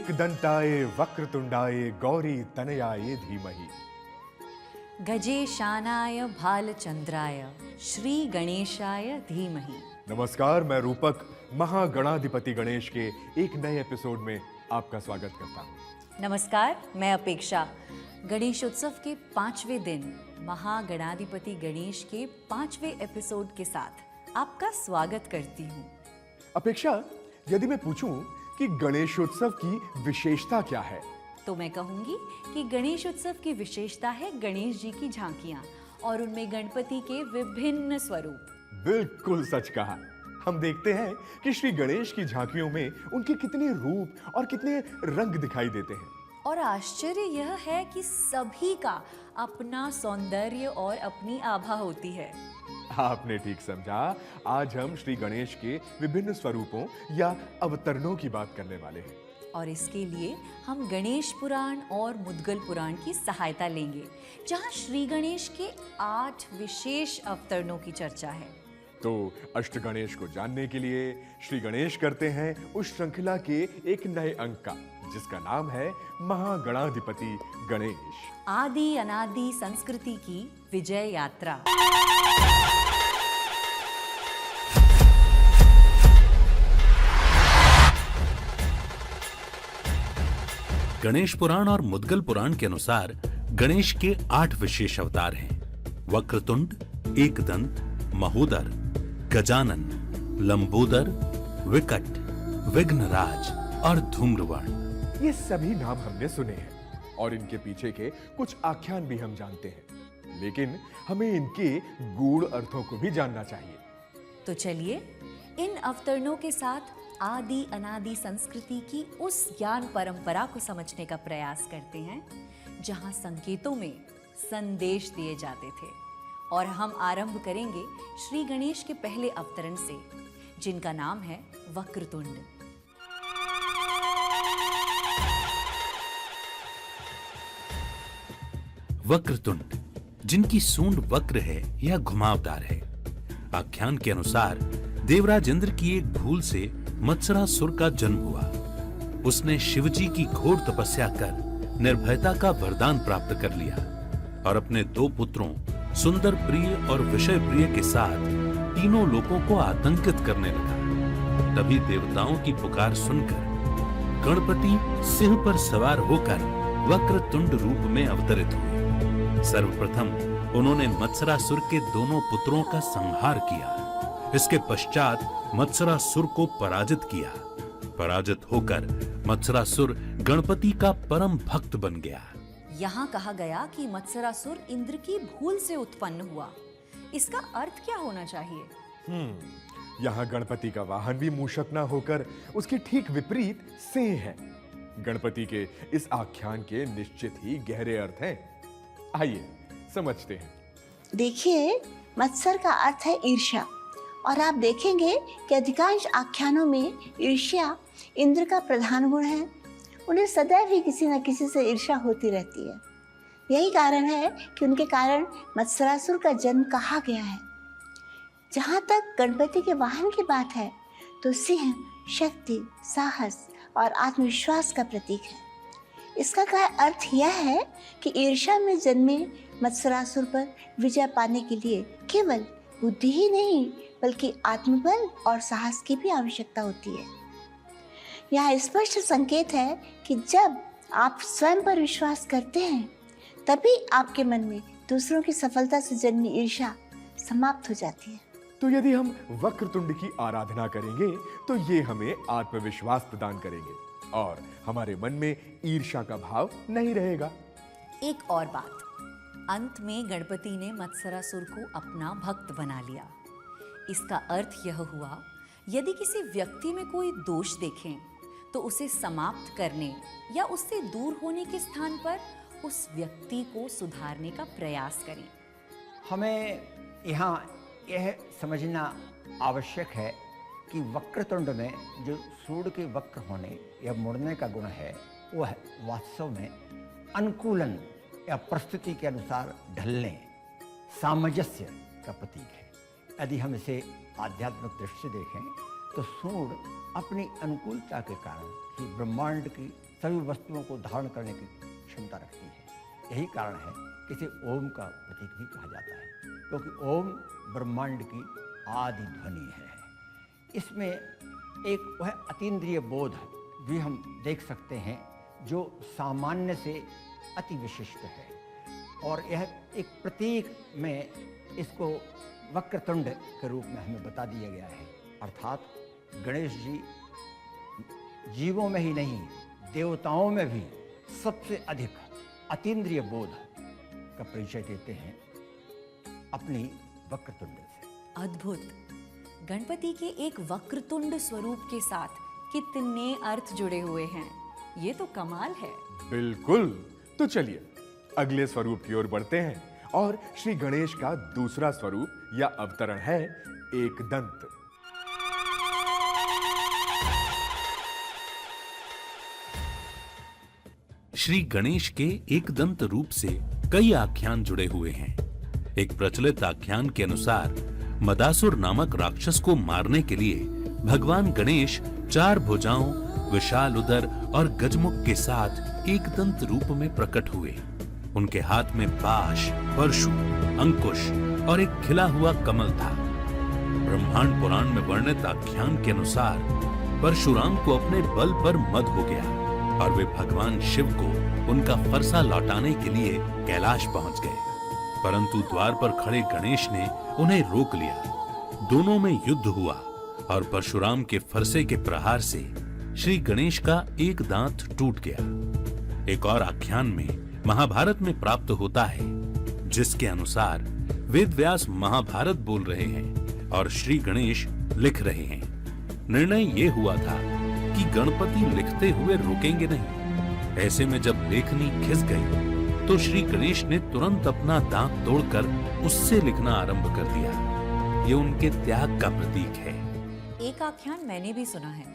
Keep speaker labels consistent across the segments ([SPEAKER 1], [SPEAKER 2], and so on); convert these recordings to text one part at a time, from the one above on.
[SPEAKER 1] एकदंताय वक्रतुंडाय गौरी तनयाय धीमहि।
[SPEAKER 2] गजेशानाय भालचंद्राय श्री गणेशाय धीमहि।
[SPEAKER 1] नमस्कार, मैं रूपक महागणाधिपति गणेश के एक नए एपिसोड में आपका स्वागत करता हूँ।
[SPEAKER 2] नमस्कार, मैं अपेक्षा गणेशोत्सव के 5वें दिन महागणाधिपति गणेश के 5वें एपिसोड के साथ आपका स्वागत करती हूँ।
[SPEAKER 1] अपेक्षा, यदि मैं पूछूं कि गणेशोत्सव की विशेषता क्या है,
[SPEAKER 2] तो मैं कहूंगी कि गणेश उत्सव की विशेषता है गणेश जी की झांकियां और उनमें गणपति के विभिन्न स्वरूप।
[SPEAKER 1] बिल्कुल सच कहा। हम देखते हैं कि श्री गणेश की झांकियों में उनके कितने रूप और कितने रंग दिखाई देते हैं।
[SPEAKER 2] और आश्चर्य यह है कि सभी का अपना सौंदर्य और अपनी आभा होती है।
[SPEAKER 1] आपने ठीक समझा। आज हम श्री गणेश के विभिन्न स्वरूपों या अवतरणों की बात करने वाले हैं।
[SPEAKER 2] और इसके लिए हम गणेश पुराण और मुद्गल पुराण की सहायता लेंगे, जहां श्री गणेश के 8 विशेष अवतरणों की चर्चा है।
[SPEAKER 1] तो अष्ट गणेश को जानने के लिए श्री गणेश करते हैं उस श्रृंखला के एक नए अंक का, जिसका नाम है महागणाधिपति गणेश।
[SPEAKER 2] आदि अनादि संस्कृति की विजय यात्रा।
[SPEAKER 3] गणेश पुराण और मुद्गल पुराण के अनुसार गणेश के 8 विशेष अवतार हैं। वक्रतुंड, एकदंत, महोदर, गजानन, लंबोदर, विकट, विघ्नराज और धूम्रवर्ण।
[SPEAKER 1] ये सभी नाम हमने सुने हैं और इनके पीछे के कुछ आख्यान भी हम जानते हैं, लेकिन हमें इनके गूढ़ अर्थों को भी जानना चाहिए।
[SPEAKER 2] तो चलिए इन अवतरणों के साथ आदि अनादि संस्कृति की उस ज्ञान परंपरा को समझने का प्रयास करते हैं, जहां संकेतों में संदेश दिए जाते थे। और हम आरंभ करेंगे श्री गणेश के पहले अवतरण से, जिनका नाम है वक्रतुंड।
[SPEAKER 3] वक्रतुंड, जिनकी सूंड वक्र है या घुमावदार है। आख्यान के अनुसार देवराज इंद्र की एक भूल से मत्सरासुर का जन्म हुआ। उसने शिवजी की घोर तपस्या कर निर्भयता का वरदान प्राप्त कर लिया और अपने 2 पुत्रों सुंदर प्रिय और विषय प्रिय के साथ तीनों लोगों को आतंकित करने लगा। तभी देवताओं की पुकार सुनकर गणपति सिंह पर सवार होकर वक्रतुंड रूप में अवतरित हुए। सर्वप्रथम उन्होंने मत्सरासुर के दोनों पुत्रों का संहार किया। इसके पश्चात मत्सरासुर को पराजित किया। पराजित होकर मत्सरासुर गणपति का परम भक्त बन गया।
[SPEAKER 2] यहाँ कहा गया कि मत्सरासुर इंद्र की भूल से उत्पन्न हुआ। इसका अर्थ क्या होना चाहिए?
[SPEAKER 1] यहाँ गणपति का वाहन भी मूषक न होकर उसके ठीक विपरीत सिंह है। गणपति के इस आख्यान के निश्चित ही गहरे अर्थ हैं। आइए समझते हैं।
[SPEAKER 4] देखिए, मत्सर का अर्थ है ईर्ष्या, और आप देखेंगे कि अधिकांश आख्यानों में ईर्ष्या इंद्र का प्रधान गुण है। उन्हें सदैव ही किसी न किसी से ईर्ष्या होती रहती है। यही कारण है कि उनके कारण मत्सरासुर का जन्म कहा गया है। जहाँ तक गणपति के वाहन की बात है, तो सिंह शक्ति, साहस और आत्मविश्वास का प्रतीक है। इसका अर्थ यह है कि ईर्ष्या में जन्मे मत्सरासुर पर विजय पाने के लिए केवल बुद्धि ही नहीं, बल्कि आत्मबल और साहस की भी आवश्यकता होती है। यहाँ स्पष्ट संकेत है कि जब आप स्वयं पर विश्वास करते हैं, तभी आपके मन में दूसरों की सफलता से जन्मी ईर्ष्या समाप्त हो जाती है।
[SPEAKER 1] तो यदि हम वक्रतुंड की आराधना करेंगे, तो ये हमें आत्मविश्वास प्रदान करेंगे और हमारे मन में ईर्ष्या का भाव नहीं रहेगा।
[SPEAKER 2] एक और बात, अंत में गणपति ने मत्सरासुर को अपना भक्त बना लिया। इसका अर्थ यह हुआ, यदि किसी व्यक्ति में कोई दोष देखें तो उसे समाप्त करने या उससे दूर होने के स्थान पर उस व्यक्ति को सुधारने का प्रयास करें।
[SPEAKER 5] हमें यहाँ यह समझना आवश्यक है कि वक्रतुंड में जो सूंड के वक्र होने या मुड़ने का गुण है, वह वास्तव में अनुकूलन या परिस्थिति के अनुसार ढलने, सामंजस्य का प्रतीक है। यदि हम इसे आध्यात्मिक दृष्टि से देखें, तो सूंड अपनी अनुकूलता के कारण ही ब्रह्मांड की सभी वस्तुओं को धारण करने की क्षमता रखती है। यही कारण है कि इसे ओम का प्रतीक भी कहा जाता है, क्योंकि ओम ब्रह्मांड की आदि ध्वनि है। इसमें एक वह अतीन्द्रिय बोध भी हम देख सकते हैं जो सामान्य से अति विशिष्ट है, और यह एक प्रतीक में इसको वक्रतुंड के रूप में हमें बता दिया गया है। अर्थात गणेश जी जीवों में ही नहीं, देवताओं में भी सबसे अधिक अतीन्द्रिय बोध का परिचय देते हैं अपनी वक्रतुंड से।
[SPEAKER 2] अद्भुत। गणपति के एक वक्रतुंड स्वरूप के साथ कितने अर्थ जुड़े हुए हैं, ये तो कमाल है।
[SPEAKER 1] बिल्कुल। तो चलिए अगले स्वरूप की ओर बढ़ते हैं, और श्री गणेश का दूसरा स्वरूप या अवतरण है एक दंत।
[SPEAKER 3] श्री गणेश के एक दंत रूप से कई आख्यान जुड़े हुए हैं। एक प्रचलित आख्यान के अनुसार मदासुर नामक राक्षस को मारने के लिए भगवान गणेश 4 भुजाओं, विशाल उदर और गजमुख के साथ एक दंत रूप में प्रकट हुए। उनके हाथ में पाश, परशु, अंकुश और एक खिला हुआ कमल था। ब्रह्मांड पुराण में वर्णित आख्यान के अनुसार परशुराम को अपने बल पर मद हो गया और वे भगवान शिव को उनका फरसा लौटाने के लिए कैलाश पहुंच गए, परंतु द्वार पर खड़े गणेश ने उन्हें रोक लिया। दोनों में युद्ध हुआ और परशुराम के फरसे के प्रहार से श्री गणेश का एक दांत टूट गया। एक और आख्यान में महाभारत में प्राप्त होता है, जिसके अनुसार वेद व्यास महाभारत बोल रहे हैं और श्री गणेश लिख रहे हैं। निर्णय ये हुआ था कि गणपति लिखते हुए रुकेंगे नहीं। ऐसे में जब लेखनी खिस गई तो श्री गणेश ने तुरंत अपना दांत तोड़कर उससे लिखना आरंभ कर दिया। ये उनके त्याग का प्रतीक है।
[SPEAKER 2] एक आख्यान मैंने भी सुना है,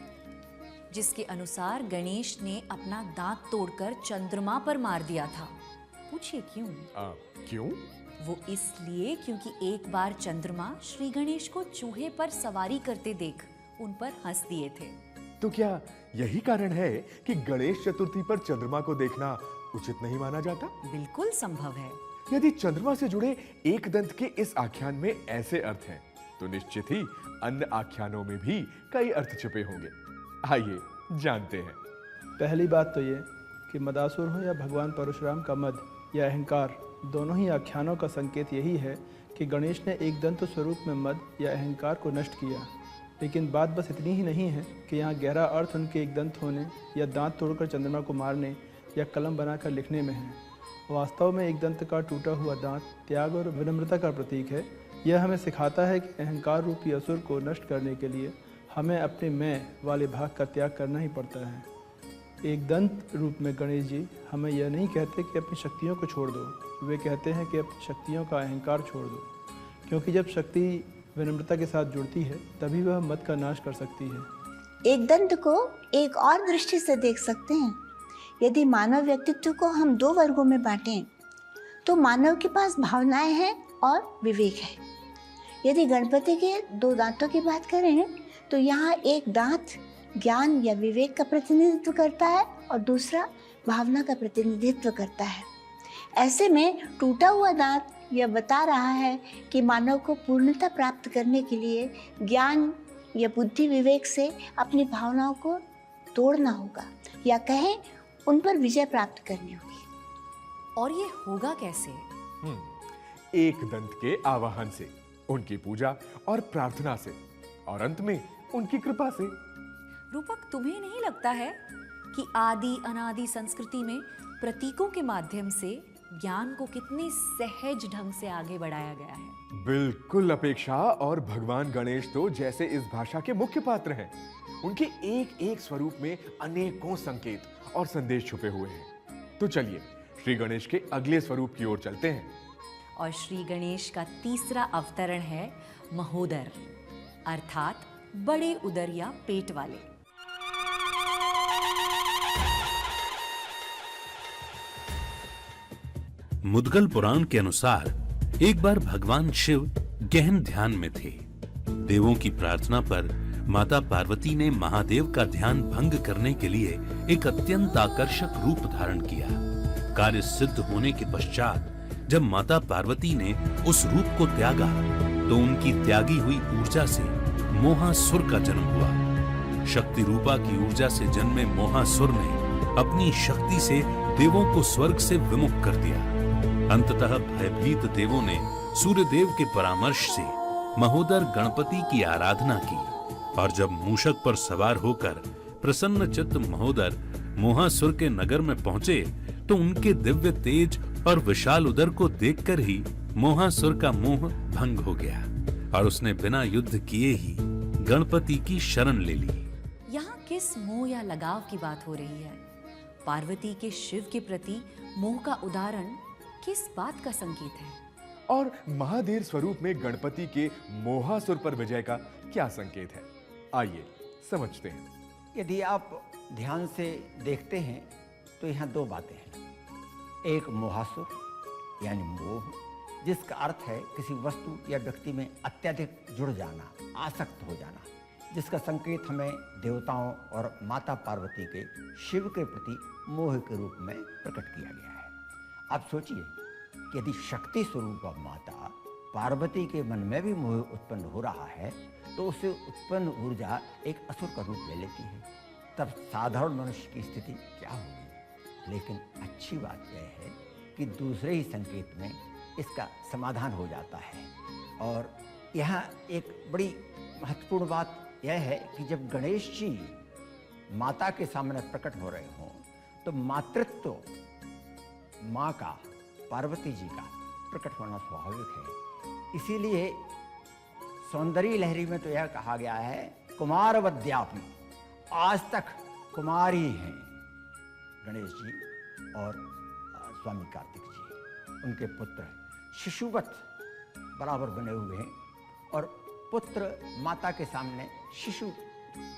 [SPEAKER 2] जिसके अनुसार गणेश ने अपना दांत तोड़कर चंद्रमा पर मार दिया था। पूछिए क्यों?
[SPEAKER 1] क्यों?
[SPEAKER 2] वो इसलिए क्योंकि एक बार चंद्रमा श्री गणेश को चूहे पर सवारी करते देख उन पर हंस दिए थे।
[SPEAKER 1] तो क्या यही कारण है कि गणेश चतुर्थी पर चंद्रमा को देखना उचित नहीं माना जाता?
[SPEAKER 2] बिल्कुल संभव है।
[SPEAKER 1] यदि चंद्रमा से जुड़े एक दंत के इस आख्यान में ऐसे अर्थ हैं, तो निश्चित ही अन्य आख्यानों में भी कई अर्थ छिपे होंगे। आइए जानते हैं।
[SPEAKER 6] पहली बात तो ये कि मदासुर हो या भगवान परशुराम का मद या अहंकार, दोनों ही आख्यानों का संकेत यही है कि गणेश ने एक दंत स्वरूप में मद या अहंकार को नष्ट किया। लेकिन बात बस इतनी ही नहीं है कि यहाँ गहरा अर्थ उनके एक दंत होने या दांत तोड़कर चंद्रमा को मारने या कलम बनाकर लिखने में है। वास्तव में एक दंत का टूटा हुआ दांत त्याग और विनम्रता का प्रतीक है। यह हमें सिखाता है कि अहंकार रूपी असुर को नष्ट करने के लिए हमें अपने मैं वाले भाग का त्याग करना ही पड़ता है। एक दंत रूप में गणेश जी हमें यह नहीं कहते कि अपनी शक्तियों को छोड़ दो, वे कहते हैं कि अपनी शक्तियों का अहंकार छोड़ दो, क्योंकि जब शक्ति विनम्रता के साथ जुड़ती है तभी वह मद का नाश कर सकती है।
[SPEAKER 4] एक दंत को एक और दृष्टि से देख सकते हैं। यदि मानव व्यक्तित्व को हम 2 वर्गों में बांटें तो मानव के पास भावनाएं हैं और विवेक है। यदि गणपति के 2 दांतों की बात करें तो यहाँ एक दांत ज्ञान या विवेक का प्रतिनिधित्व करता है और दूसरा भावना का प्रतिनिधित्व करता है। ऐसे में टूटा हुआ दांत यह बता रहा है कि मानव को पूर्णता प्राप्त करने के लिए ज्ञान या बुद्धि विवेक से अपनी भावनाओं को तोड़ना होगा, या कहें उन पर विजय प्राप्त करनी होगी।
[SPEAKER 2] और ये होगा कैसे?
[SPEAKER 1] एक दंत के आवाहन से, उनकी पूजा और प्रार्थना से, और अंत में उनकी कृपा से।
[SPEAKER 2] रूपक, तुम्हें नहीं लगता है कि आदि अनादि संस्कृति में प्रतीकों के माध्यम से ज्ञान को कितने सहज ढंग से आगे बढ़ाया गया है?
[SPEAKER 1] बिल्कुल अपेक्षा, और भगवान गणेश तो जैसे इस भाषा के मुख्य पात्र हैं। उनके एक एक स्वरूप में अनेकों संकेत और संदेश छुपे हुए हैं। तो चलिए श्री गणेश के अगले स्वरूप की ओर चलते हैं।
[SPEAKER 2] और श्री गणेश का तीसरा अवतरण है महोदर, अर्थात बड़े उदर या पेट वाले।
[SPEAKER 3] मुद्गल पुराण के अनुसार एक बार भगवान शिव गहन ध्यान में थे। देवों की प्रार्थना पर माता पार्वती ने महादेव का ध्यान भंग करने के लिए एक अत्यंत आकर्षक रूप धारण किया। कार्य सिद्ध होने के पश्चात जब माता पार्वती ने उस रूप को त्यागा तो उनकी त्यागी हुई ऊर्जा से मोहासुर का जन्म हुआ। शक्ति रूपा की ऊर्जा से जन्मे मोहासुर ने अपनी शक्ति से देवों को स्वर्ग से विमुख कर दिया। अंततः भयभीत देवों ने सूर्यदेव के परामर्श से महोदर गणपति की आराधना की और जब मूषक पर सवार होकर प्रसन्न चित्त महोदर मोहासुर के नगर में पहुंचे तो उनके दिव्य तेज और विशाल उदर को देखकर ही मोहासुर का मोह भंग हो गया और उसने बिना युद्ध किए ही गणपति की शरण ले ली।
[SPEAKER 2] यहाँ किस मोह या लगाव की बात हो रही है? पार्वती के शिव के प्रति मोह का उदाहरण किस बात का संकेत है?
[SPEAKER 1] और महादेव स्वरूप में गणपति के मोहासुर पर विजय का क्या संकेत है? आइए समझते हैं।
[SPEAKER 5] यदि आप ध्यान से देखते हैं तो यहाँ दो बातें हैं। एक मोहासुर यानी मोह, जिसका अर्थ है किसी वस्तु या व्यक्ति में अत्यधिक जुड़ जाना, आसक्त हो जाना, जिसका संकेत हमें देवताओं और माता पार्वती के शिव के प्रति मोह के रूप में प्रकट किया गया है। आप सोचिए कि यदि शक्ति स्वरूप माता पार्वती के मन में भी मोह उत्पन्न हो रहा है तो उससे उत्पन्न ऊर्जा एक असुर का रूप ले लेती है, तब साधारण मनुष्य की स्थिति क्या होगी? लेकिन अच्छी बात यह है कि दूसरे ही संकेत में इसका समाधान हो जाता है। और यहाँ एक बड़ी महत्वपूर्ण बात यह है कि जब गणेश जी माता के सामने प्रकट हो रहे हों तो मातृत्व माँ का, पार्वती जी का प्रकट होना स्वाभाविक है। इसीलिए सौंदर्य लहरी में तो यह कहा गया है कुमारवद्यापि, आज तक कुमारी हैं गणेश जी और स्वामी कार्तिक जी। उनके पुत्र शिशुवत बराबर बने हुए हैं और पुत्र माता के सामने शिशु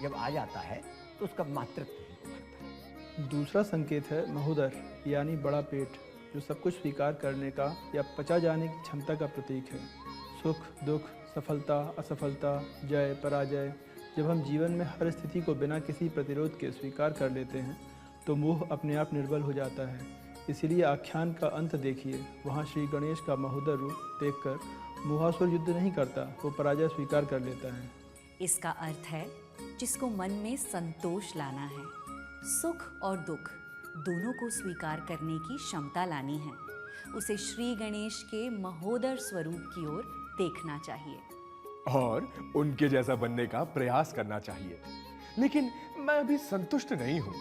[SPEAKER 5] जब आ जाता है तो उसका मातृत्व ही उभरता है।
[SPEAKER 6] दूसरा संकेत है महोदर यानी बड़ा पेट, जो सब कुछ स्वीकार करने का या पचा जाने की क्षमता का प्रतीक है। सुख दुख, सफलता असफलता, जय पराजय, जब हम जीवन में हर स्थिति को बिना किसी प्रतिरोध के स्वीकार कर लेते हैं तो मोह अपने आप निर्बल हो जाता है। इसीलिए आख्यान का अंत देखिए, वहाँ श्री गणेश का महोदर रूप देखकर मोहासुर युद्ध नहीं करता, वो पराजय स्वीकार कर लेता है।
[SPEAKER 2] इसका अर्थ है जिसको मन में संतोष लाना है, सुख और दुख दोनों को स्वीकार करने की क्षमता लानी है, उसे श्री गणेश के महोदर स्वरूप की ओर देखना चाहिए
[SPEAKER 1] और उनके जैसा बनने का प्रयास करना चाहिए। लेकिन मैं अभी संतुष्ट नहीं हूं।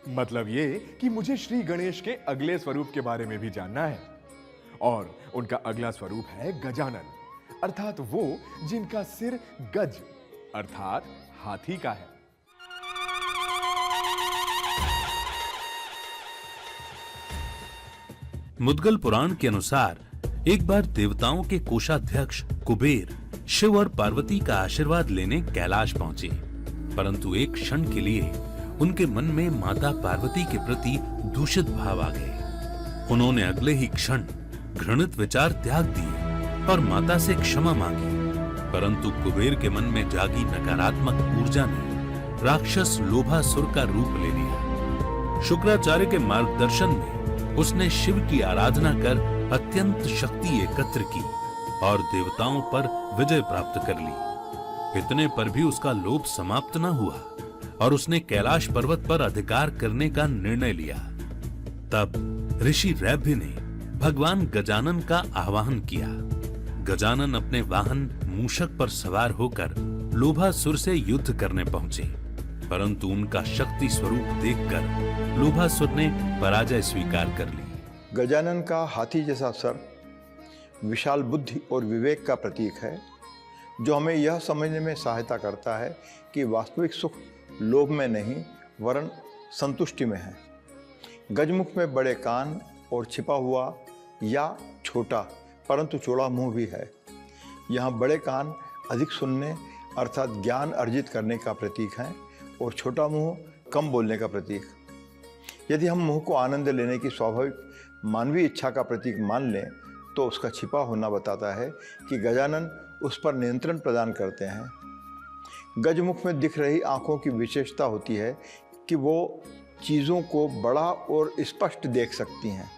[SPEAKER 2] मतलब
[SPEAKER 1] ये कि मुझे श्री गणेश के अगले स्वरूप के बारे में भी जानना है। और उनका अगला स्वरूप है गजानन, अर्थात वो जिनका सिर गज अर्थात हाथी का है।
[SPEAKER 3] मुद्गल पुराण के अनुसार एक बार देवताओं के कोषाध्यक्ष कुबेर शिव और पार्वती का आशीर्वाद लेने कैलाश पहुंचे, परंतु एक क्षण के लिए उनके मन में माता पार्वती के प्रति दूषित भाव आ गए। उन्होंने अगले ही क्षण घृणित विचार त्याग दिए और माता से क्षमा मांगी, परंतु कुबेर के मन में जागी नकारात्मक ऊर्जा ने राक्षस लोभासुर का रूप ले लिया। शुक्राचार्य के मार्गदर्शन में उसने शिव की आराधना कर अत्यंत शक्ति एकत्र की और देवताओं पर विजय प्राप्त कर ली। इतने पर भी उसका लोभ समाप्त न हुआ और उसने कैलाश पर्वत पर अधिकार करने का निर्णय लिया। तब ऋषि रैभ्य ने भगवान गजानन का आवाहन किया। गजानन अपने वाहन मूषक पर सवार होकर लोभासुर से युद्ध करने पहुंचे, परंतु उनका शक्ति स्वरूप देखकर लोभासुर ने पराजय स्वीकार कर ली।
[SPEAKER 7] गजानन का हाथी जैसा सर विशाल बुद्धि और विवेक का प्रतीक है, जो हमें यह समझने में सहायता करता है कि वास्तविक सुख लोभ में नहीं वरन संतुष्टि में है। गजमुख में बड़े कान और छिपा हुआ या छोटा परंतु चौड़ा मुंह भी है। यहाँ बड़े कान अधिक सुनने अर्थात ज्ञान अर्जित करने का प्रतीक है और छोटा मुंह कम बोलने का प्रतीक। यदि हम मुंह को आनंद लेने की स्वाभाविक मानवीय इच्छा का प्रतीक मान लें तो उसका छिपा होना बताता है कि गजानन उस पर नियंत्रण प्रदान करते हैं। गजमुख में दिख रही आँखों की विशेषता होती है कि वो चीज़ों को बड़ा और स्पष्ट देख सकती हैं।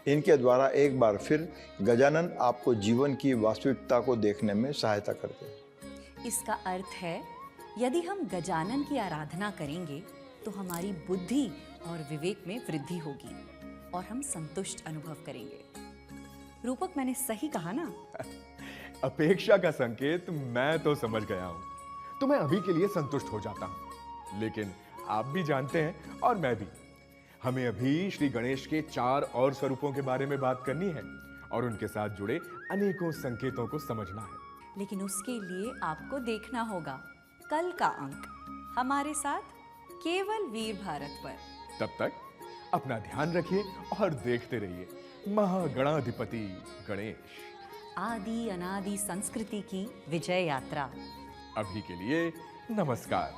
[SPEAKER 7] इनके द्वारा एक बार फिर गजानन आपको जीवन की वास्तविकता को देखने में सहायता करते हैं।
[SPEAKER 2] इसका अर्थ है, यदि हम गजानन की आराधना करेंगे तो हमारी बुद्धि और विवेक में वृद्धि होगी और हम संतुष्ट अनुभव करेंगे। रूपक, मैंने सही कहा ना?
[SPEAKER 1] अपेक्षा का संकेत मैं तो समझ गया हूं, तो मैं अभी के लिए संतुष्ट हो जाता हूं। लेकिन आप भी जानते हैं और मैं भी, हमें अभी श्री गणेश के 4 और स्वरूपों के बारे में बात करनी है और उनके साथ जुड़े अनेकों संकेतों को समझना है।
[SPEAKER 2] लेकिन उसके लिए आपको देखना होगा कल का अंक हमारे साथ केवल वीर भारत पर।
[SPEAKER 1] तब तक अपना ध्यान रखिए और देखते रहिए महागणाधिपति गणेश,
[SPEAKER 2] आदि अनादि संस्कृति की विजय यात्रा।
[SPEAKER 1] अभी के लिए नमस्कार।